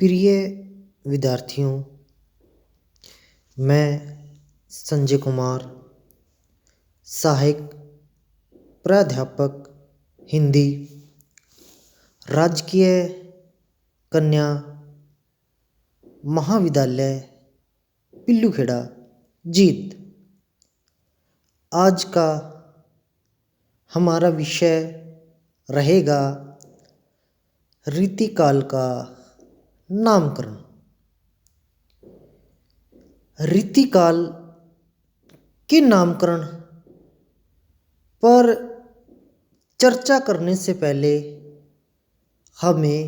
प्रिय विद्यार्थियों, मैं संजय कुमार, सहायक प्राध्यापक हिंदी, राजकीय कन्या महाविद्यालय पिल्लूखेड़ा जींद। आज का हमारा विषय रहेगा रीतिकाल का नामकरण। रीतिकाल के नामकरण पर चर्चा करने से पहले हमें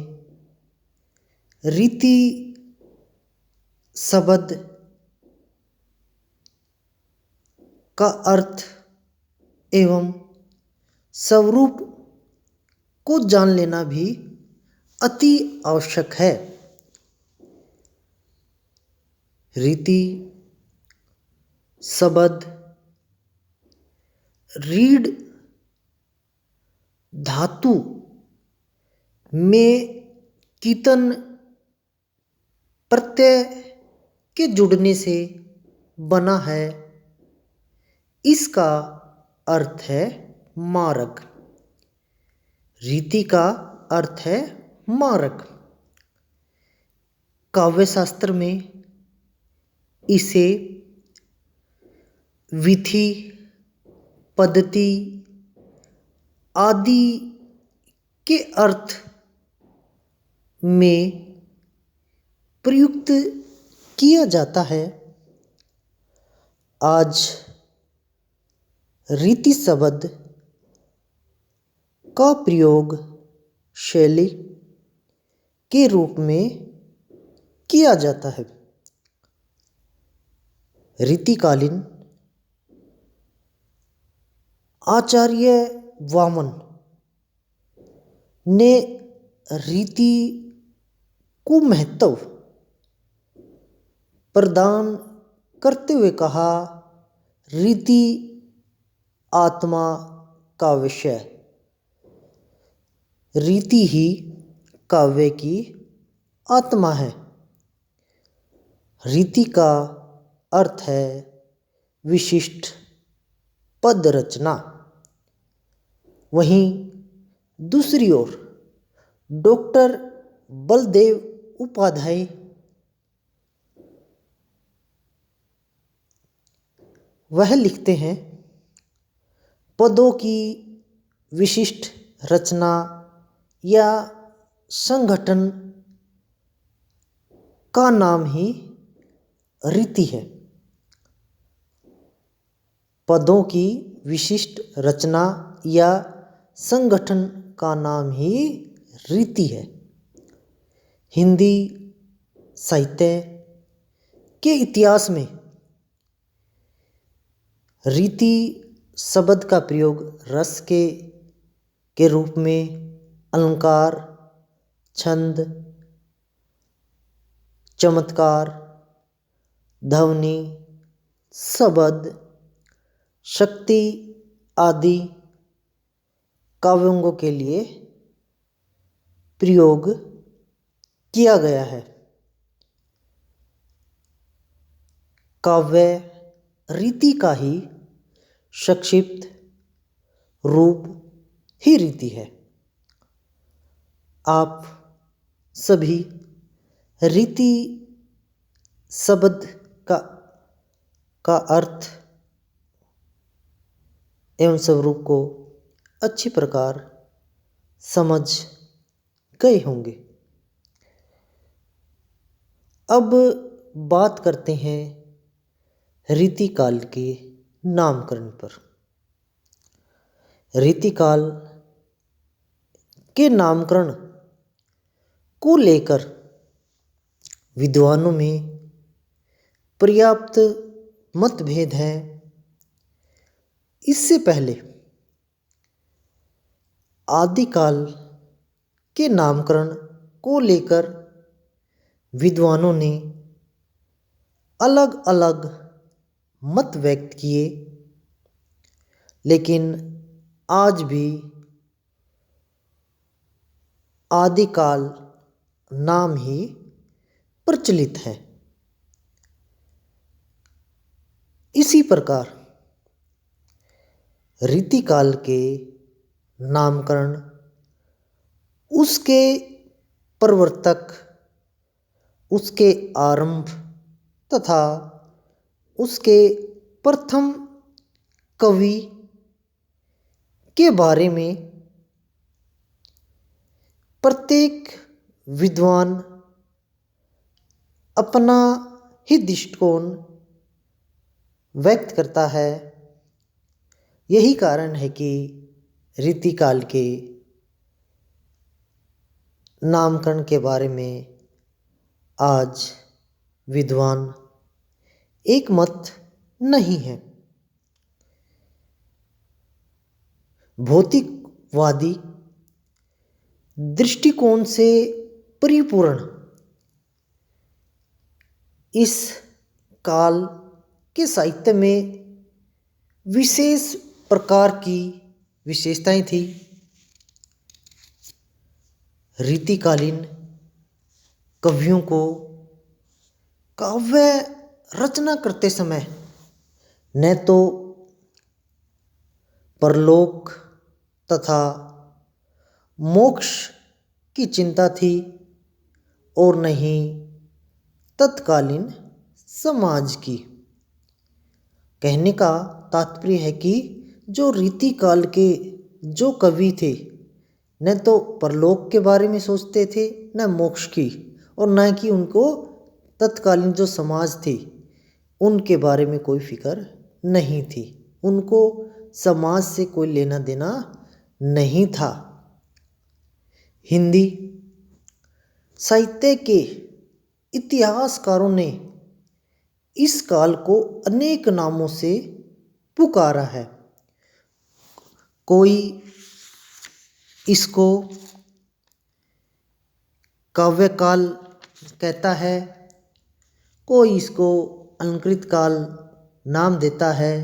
रीति शब्द का अर्थ एवं स्वरूप को जान लेना भी अति आवश्यक है। रीति शब्द रीढ़ धातु में कीतन प्रत्यय के जुड़ने से बना है। इसका अर्थ है मार्ग। रीति का अर्थ है मार्ग। काव्य शास्त्र में इसे विधि, पद्धति आदि के अर्थ में प्रयुक्त किया जाता है। आज रीति शब्द का प्रयोग शैली के रूप में किया जाता है। रीतिकालीन आचार्य वामन ने रीति को महत्व प्रदान करते हुए कहा, रीति आत्मा का विषय। रीति ही काव्य की आत्मा है। रीति का अर्थ है विशिष्ट पद रचना। वहीं दूसरी ओर डॉक्टर बलदेव उपाध्याय वह लिखते हैं, पदों की विशिष्ट रचना या संगठन का नाम ही रीति है। पदों की विशिष्ट रचना या संगठन का नाम ही रीति है। हिंदी साहित्य के इतिहास में रीति शब्द का प्रयोग रस के रूप में अलंकार, छंद, चमत्कार, ध्वनि, शब्द, शक्ति आदि काव्यों के लिए प्रयोग किया गया है। काव्य रीति का ही संक्षिप्त रूप ही रीति है। आप सभी रीति शब्द का अर्थ एवं स्वरूप को अच्छी प्रकार समझ गए होंगे। अब बात करते हैं रीतिकाल के नामकरण पर। रीतिकाल के नामकरण को लेकर विद्वानों में पर्याप्त मतभेद है। इससे पहले आदिकाल के नामकरण को लेकर विद्वानों ने अलग अलग मत व्यक्त किए, लेकिन आज भी आदिकाल नाम ही प्रचलित है। इसी प्रकार रीतिकाल के नामकरण उसके प्रवर्तक, उसके आरंभ तथा उसके प्रथम कवि के बारे में प्रत्येक विद्वान अपना ही दृष्टिकोण व्यक्त करता है। यही कारण है कि रीतिकाल के नामकरण के बारे में आज विद्वान एक मत नहीं है। भौतिकवादी दृष्टिकोण से परिपूर्ण इस काल के साहित्य में विशेष प्रकार की विशेषताएं थी। रीतिकालीन कवियों को काव्य रचना करते समय न तो परलोक तथा मोक्ष की चिंता थी और न ही तत्कालीन समाज की। कहने का तात्पर्य है कि जो रीतिकाल के जो कवि थे न तो परलोक के बारे में सोचते थे न मोक्ष की, और न कि उनको तत्कालीन जो समाज थी उनके बारे में कोई फिक्र नहीं थी। उनको समाज से कोई लेना देना नहीं था। हिंदी साहित्य के इतिहासकारों ने इस काल को अनेक नामों से पुकारा है। कोई इसको काव्य काल कहता है, कोई इसको अलंकृत काल नाम देता है,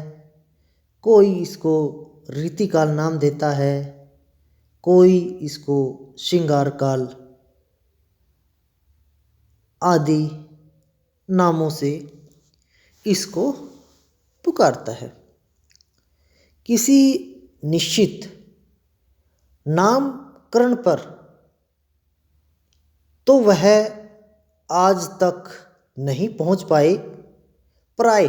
कोई इसको रीतिकाल नाम देता है, कोई इसको श्रृंगार काल आदि नामों से इसको पुकारता है। किसी निश्चित नामकरण पर तो वह आज तक नहीं पहुंच पाए। प्राय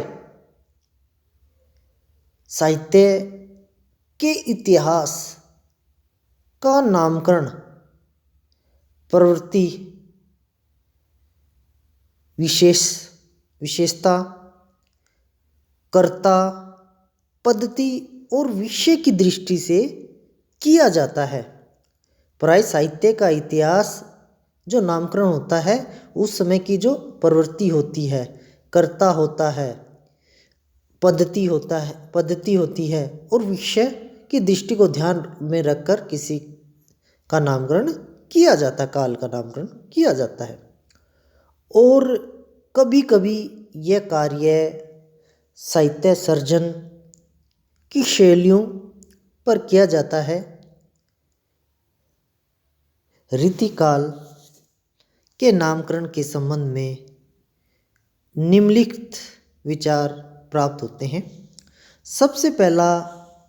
साहित्य के इतिहास का नामकरण प्रवृत्ति, विशेषता, कर्ता, पद्धति और विषय की दृष्टि से किया जाता है। प्राय साहित्य का इतिहास जो नामकरण होता है उस समय की जो प्रवृत्ति होती है, कर्ता होता है, पद्धति होती है और विषय की दृष्टि को ध्यान में रखकर किसी का नामकरण किया जाता है, काल का नामकरण किया जाता है। और कभी कभी यह कार्य साहित्य सर्जन की शैलियों पर किया जाता है। रीतिकाल के नामकरण के संबंध में निम्नलिखित विचार प्राप्त होते हैं। सबसे पहला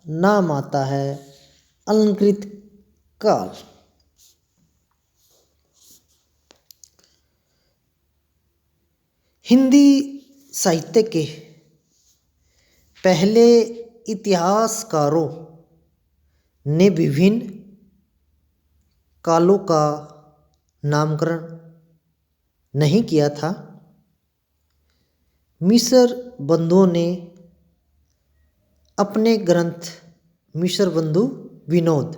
नाम आता है अलंकृत काल। हिंदी साहित्य के पहले इतिहासकारों ने विभिन्न कालों का नामकरण नहीं किया था। मिस्र बंधुओं ने अपने ग्रंथ मिस्र बंधु विनोद,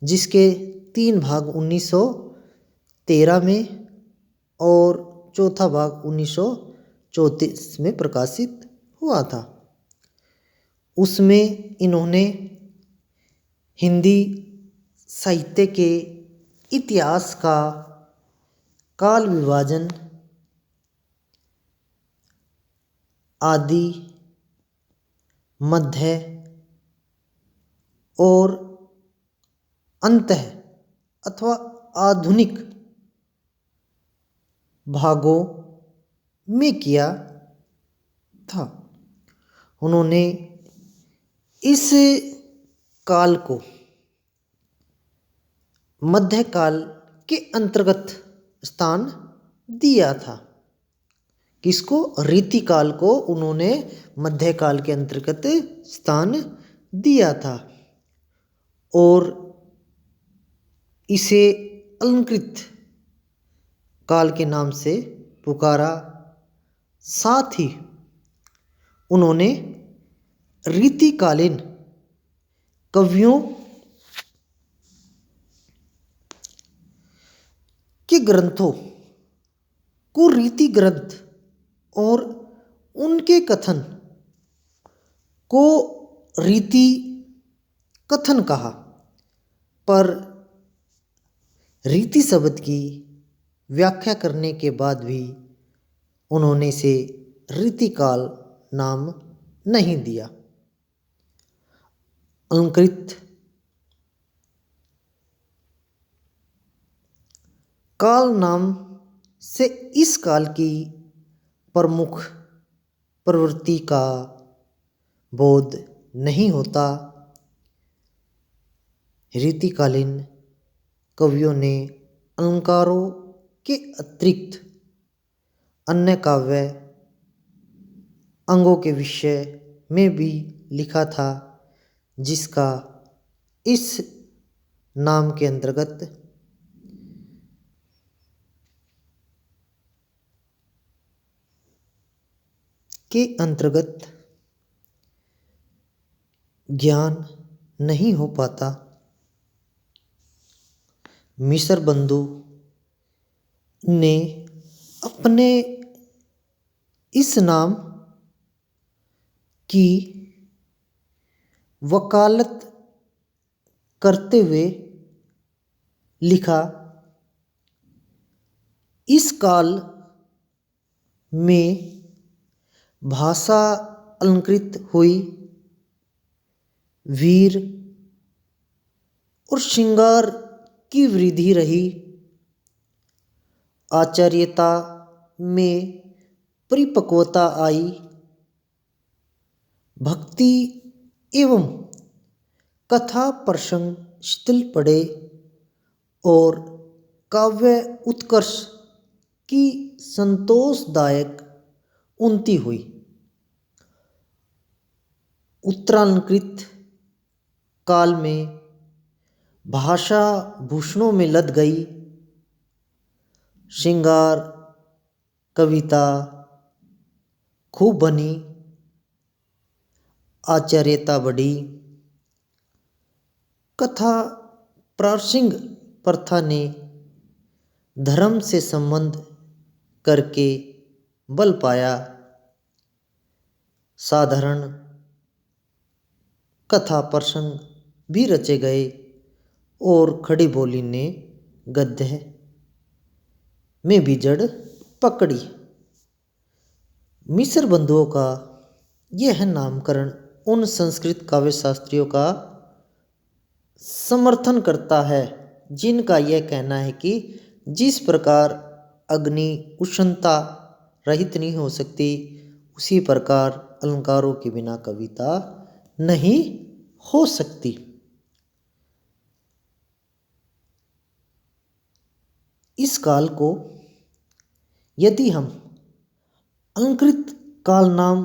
जिसके 3 भाग 1913 में और चौथा भाग 1934 में प्रकाशित हुआ था, उसमें इन्होंने हिंदी साहित्य के इतिहास का काल विभाजन, आदि, मध्य और अंत अथवा आधुनिक भागों में किया था। उन्होंने इस काल को मध्यकाल के अंतर्गत स्थान दिया था। किसको? रीतिकाल को उन्होंने मध्यकाल के अंतर्गत स्थान दिया था और इसे अलंकृत काल के नाम से पुकारा। साथ ही उन्होंने रीतिकालीन कवियों के ग्रंथों को रीति ग्रंथ और उनके कथन को रीति कथन कहा। पर रीति शब्द की व्याख्या करने के बाद भी उन्होंने इसे रीतिकाल नाम नहीं दिया। अलंकृत काल नाम से इस काल की प्रमुख प्रवृत्ति का बोध नहीं होता। रीतिकालीन कवियों ने अलंकारों के अतिरिक्त अन्य काव्य अंगों के विषय में भी लिखा था, जिसका इस नाम के अंतर्गत ज्ञान नहीं हो पाता। मिस्र बंधु ने अपने इस नाम की वकालत करते हुए लिखा, इस काल में भाषा अलंकृत हुई, वीर और श्रृंगार की वृद्धि रही, आचार्यता में परिपक्वता आई, भक्ति एवं कथा प्रसंग शिथिल पड़े और काव्य उत्कर्ष की संतोषदायक उन्नति हुई। उत्तरालंकृत काल में भाषा भूषणों में लद गई, श्रृंगार कविता खूब बनी, आचार्यता बढ़ी, कथा प्रासंगिक प्रथा ने धर्म से संबंध करके बल पाया, साधारण कथा प्रसंग भी रचे गए और खड़ी बोली ने गद्य में भी जड़ पकड़ी। मिस्र बंधुओं का यह नामकरण उन संस्कृत काव्य शास्त्रियों का समर्थन करता है जिनका यह कहना है कि जिस प्रकार अग्नि उष्णता रहित नहीं हो सकती, उसी प्रकार अलंकारों के बिना कविता नहीं हो सकती। इस काल को यदि हम अलंकृत काल नाम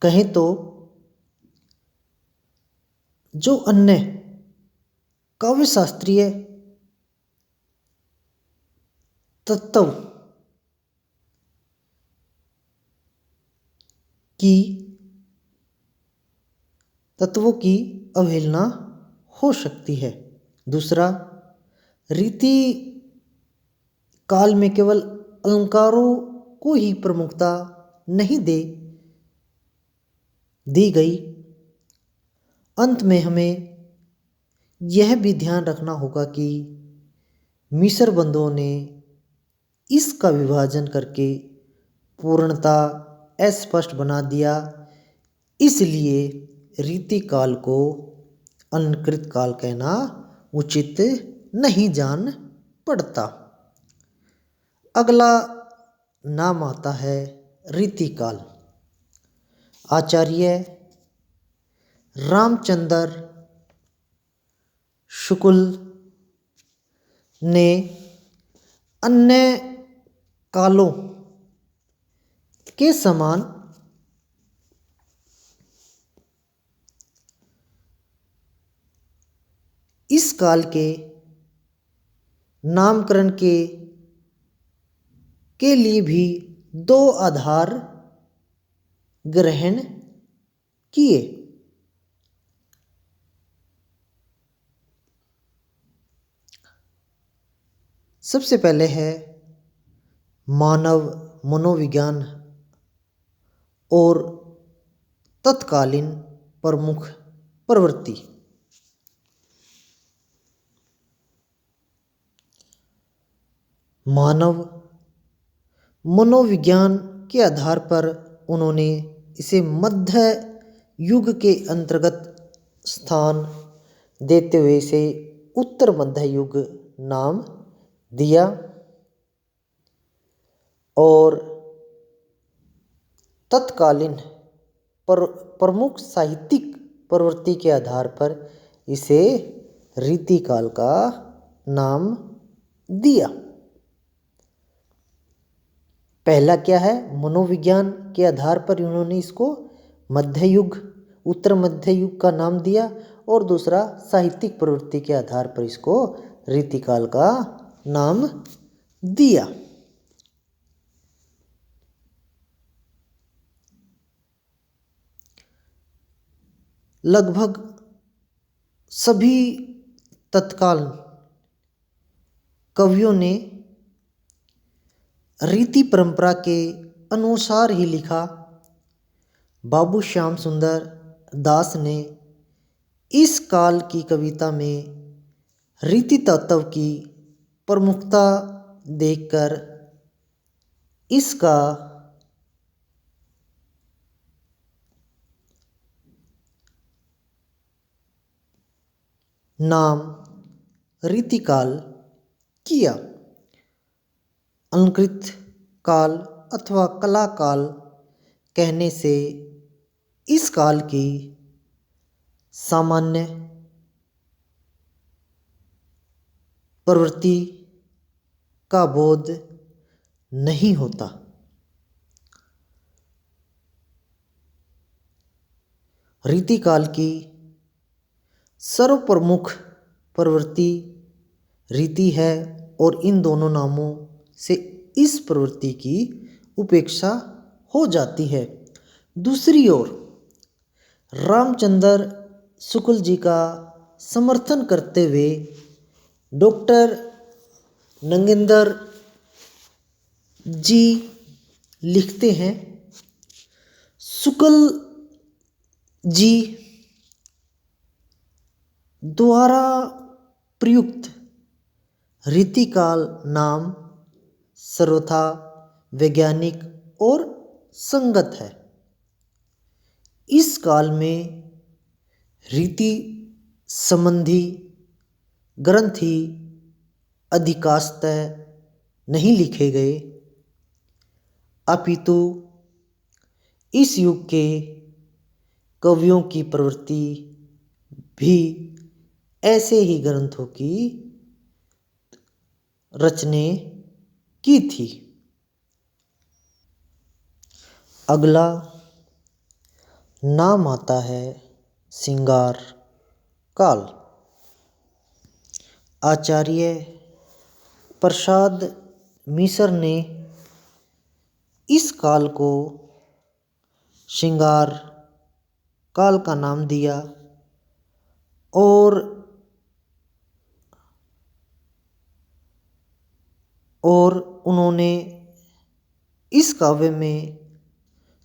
कहें तो जो अन्य काव्य शास्त्रीय तत्वों की अवहेलना हो सकती है। दूसरा, रीति काल में केवल अलंकारों को ही प्रमुखता नहीं दी गई। अंत में हमें यह भी ध्यान रखना होगा कि मिस्र बंधुओं ने इसका विभाजन करके पूर्णता अस्पष्ट बना दिया, इसलिए रीति काल को अलंकृत काल कहना उचित नहीं जान पड़ता। अगला नाम आता है रीतिकाल। आचार्य रामचंद्र शुक्ल ने अन्य कालों के समान इस काल के नामकरण के लिए भी दो आधार ग्रहण किए। सबसे पहले है मानव मनोविज्ञान और तत्कालीन प्रमुख प्रवृत्ति। मानव मनोविज्ञान के आधार पर उन्होंने इसे मध्य युग के अंतर्गत स्थान देते हुए इसे उत्तर मध्य युग नाम दिया और तत्कालीन प्रमुख साहित्यिक प्रवृत्ति के आधार पर इसे रीतिकाल का नाम दिया। पहला क्या है, मनोविज्ञान के आधार पर उन्होंने इसको मध्य युग उत्तर मध्य युग का नाम दिया और दूसरा साहित्यिक प्रवृत्ति के आधार पर इसको रीतिकाल का नाम दिया। लगभग सभी तत्काल कवियों ने रीति परंपरा के अनुसार ही लिखा। बाबू श्याम सुंदर दास ने इस काल की कविता में रीति तत्व की प्रमुखता देखकर इसका नाम रीतिकाल किया। अलंकृत काल अथवा कला काल कहने से इस काल की सामान्य प्रवृत्ति का बोध नहीं होता। रीतिकाल की सर्वप्रमुख प्रवृत्ति रीति है और इन दोनों नामों से इस प्रवृत्ति की उपेक्षा हो जाती है। दूसरी ओर रामचंद्र शुक्ल जी का समर्थन करते हुए डॉक्टर नंगेंद्र जी लिखते हैं, शुक्ल जी द्वारा प्रयुक्त रीतिकाल नाम सर्वथा वैज्ञानिक और संगत है। इस काल में रीति संबंधी ग्रंथ ही अधिकांशतः नहीं लिखे गए, अपितु इस युग के कवियों की प्रवृत्ति भी ऐसे ही ग्रंथों की रचने की थी। अगला नाम आता है श्रृंगार काल। आचार्य प्रसाद मिश्र ने इस काल को श्रृंगार काल का नाम दिया और उन्होंने इस काव्य में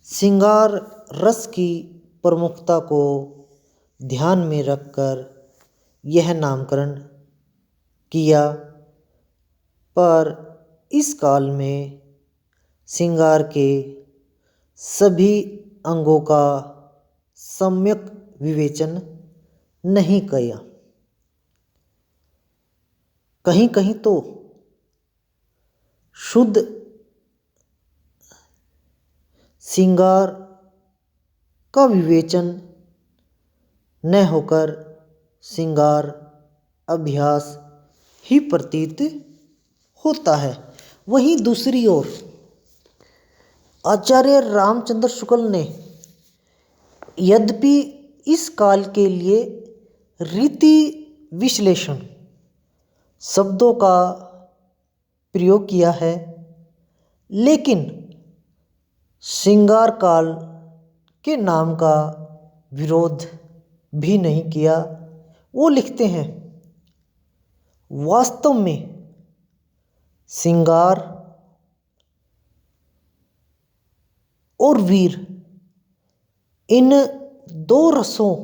श्रृंगार रस की प्रमुखता को ध्यान में रखकर यह नामकरण किया। पर इस काल में श्रृंगार के सभी अंगों का सम्यक विवेचन नहीं किया। कहीं कहीं तो शुद्ध श्रृंगार का विवेचन न होकर श्रृंगार अभ्यास ही प्रतीत होता है। वहीं दूसरी ओर आचार्य रामचंद्र शुक्ल ने यद्यपि इस काल के लिए रीति विश्लेषण शब्दों का प्रयोग किया है, लेकिन श्रृंगार काल के नाम का विरोध भी नहीं किया। वो लिखते हैं, वास्तव में श्रृंगार और वीर इन दो रसों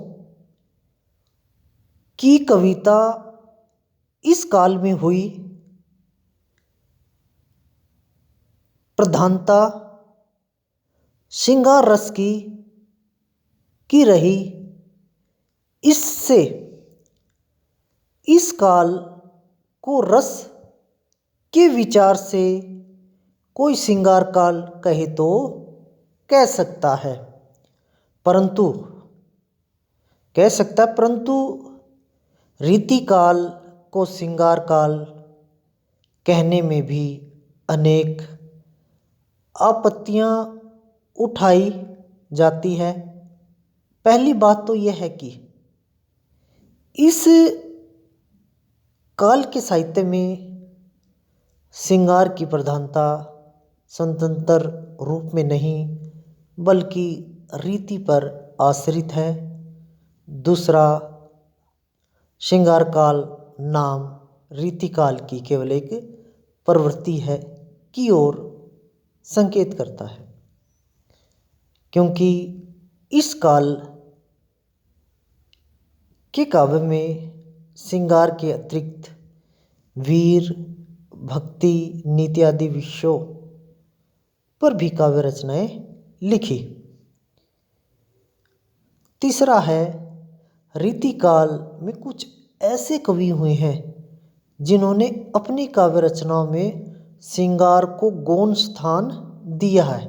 की कविता इस काल में हुई। प्रधानता श्रृंगार रस की रही। इससे इस काल को रस के विचार से कोई श्रृंगार काल कहे तो कह सकता है, परंतु रीतिकाल को श्रृंगार काल कहने में भी अनेक आपत्तियां उठाई जाती है। पहली बात तो यह है कि इस काल के साहित्य में श्रृंगार की प्रधानता स्वतंत्र रूप में नहीं बल्कि रीति पर आश्रित है। दूसरा, श्रृंगार काल नाम रीतिकाल की केवल एक प्रवृत्ति है की ओर संकेत करता है, क्योंकि इस काल के काव्य में श्रृंगार के अतिरिक्त वीर, भक्ति, नीति आदि विषयों पर भी काव्य रचनाएं लिखी। तीसरा है, रीतिकाल में कुछ ऐसे कवि हुए हैं जिन्होंने अपनी काव्य रचनाओं में श्रृंगार को गौण स्थान दिया है।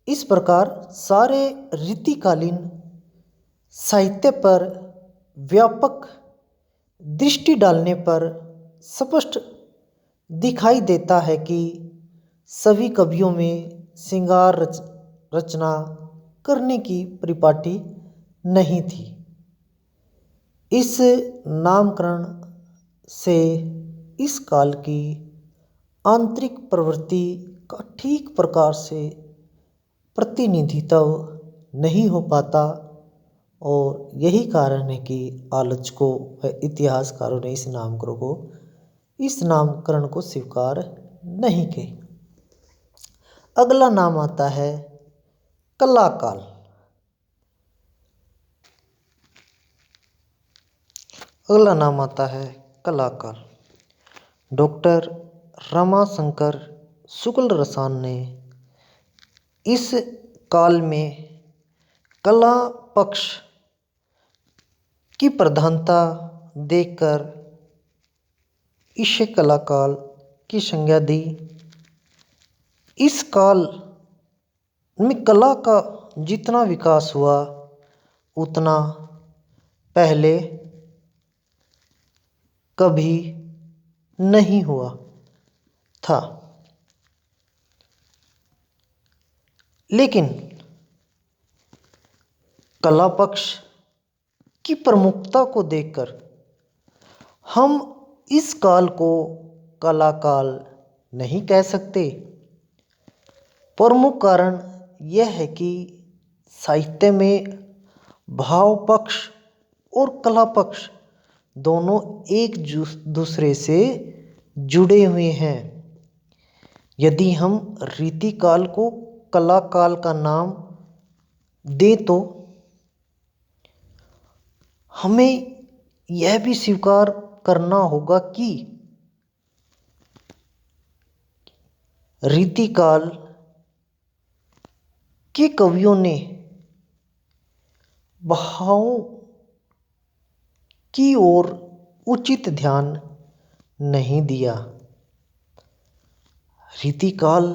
इस प्रकार सारे रीतिकालीन साहित्य पर व्यापक दृष्टि डालने पर स्पष्ट दिखाई देता है कि सभी कवियों में श्रृंगार रचना करने की परिपाटी नहीं थी। इस नामकरण से इस काल की आंतरिक प्रवृत्ति का ठीक प्रकार से प्रतिनिधित्व नहीं हो पाता, और यही कारण है कि आलोचकों व इतिहासकारों ने इस नामकरण को स्वीकार नहीं किया। अगला नाम आता है कलाकाल। डॉक्टर रमाशंकर शुक्ल रसायन ने इस काल में कला पक्ष की प्रधानता देकर इसे कलाकाल की संज्ञा दी। इस काल में कला का जितना विकास हुआ उतना पहले कभी नहीं हुआ था, लेकिन कला पक्ष की प्रमुखता को देखकर हम इस काल को कला काल नहीं कह सकते। प्रमुख कारण यह है कि साहित्य में भाव पक्ष और कला पक्ष दोनों एक दूसरे से जुड़े हुए हैं। यदि हम रीतिकाल को कला काल का नाम दें तो हमें यह भी स्वीकार करना होगा कि रीतिकाल के कवियों ने भावों की ओर उचित ध्यान नहीं दिया। रीतिकाल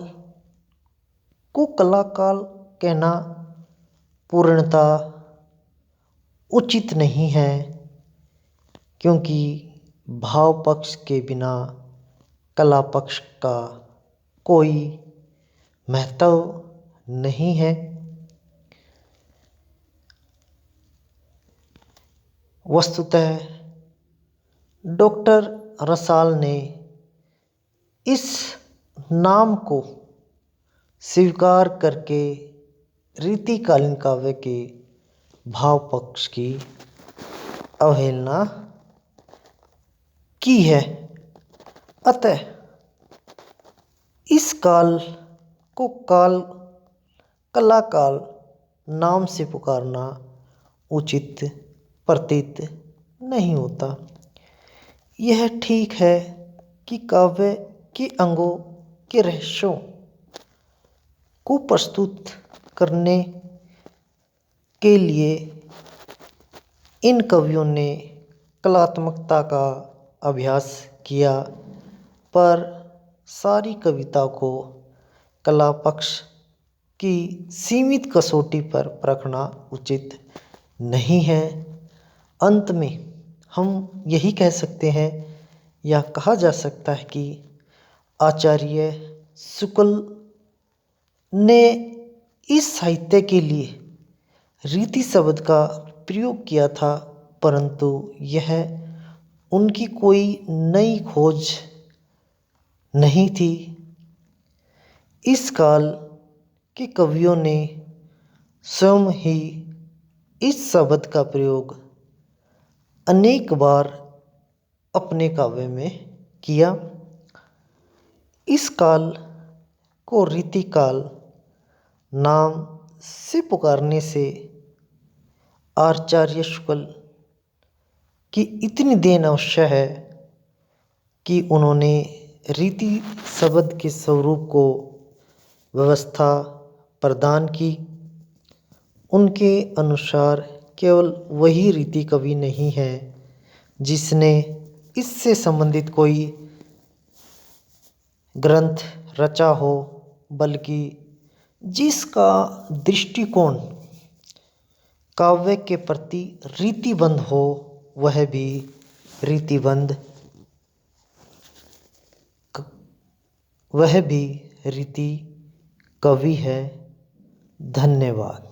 को कलाकाल कहना पूर्णतः उचित नहीं है, क्योंकि भाव पक्ष के बिना कला पक्ष का कोई महत्व नहीं है। वस्तुतः डॉक्टर रसाल ने इस नाम को स्वीकार करके रीतिकालीन काव्य के भाव पक्ष की अवहेलना की है। अतः इस काल को कलाकाल नाम से पुकारना उचित प्रतीत नहीं होता। यह ठीक है कि काव्य के अंगों के रहस्यों को प्रस्तुत करने के लिए इन कवियों ने कलात्मकता का अभ्यास किया, पर सारी कविता को कला पक्ष की सीमित कसौटी पर परखना उचित नहीं है। अंत में हम यही कह सकते हैं या कहा जा सकता है कि आचार्य शुक्ल ने इस साहित्य के लिए रीति शब्द का प्रयोग किया था, परंतु यह उनकी कोई नई खोज नहीं थी। इस काल के कवियों ने स्वयं ही इस शब्द का प्रयोग अनेक बार अपने काव्य में किया। इस काल को रीतिकाल नाम से पुकारने से आचार्य शुक्ल की इतनी देन अवश्य है कि उन्होंने रीति शब्द के स्वरूप को व्यवस्था प्रदान की। उनके अनुसार केवल वही रीति कवि नहीं है जिसने इससे संबंधित कोई ग्रंथ रचा हो, बल्कि जिसका दृष्टिकोण काव्य के प्रति रीतिबद्ध हो, वह भी रीति कवि है। धन्यवाद।